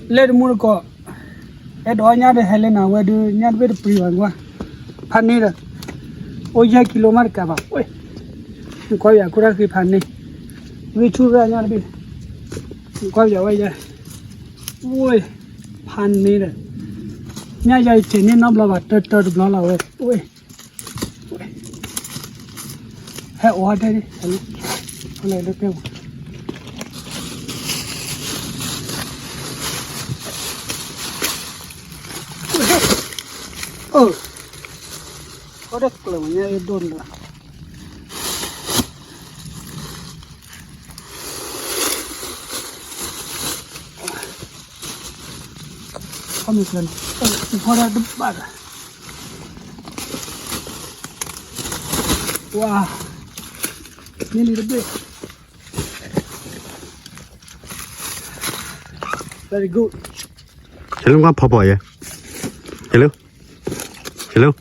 let Murko at Onya Helena, where do you not very pre one? Panera. Oya kilomarca. Koya Kuraki Pani. We two ran out of it. Koya Waya. Oi, Panera. Naya Tini Nobla, third blow away. Oi. Hey, what did it? Oh, what a clue, you don't know. Come on, before I do bad. Wow, nearly the bit. Very good. Hello, Papa. Hello. Hello.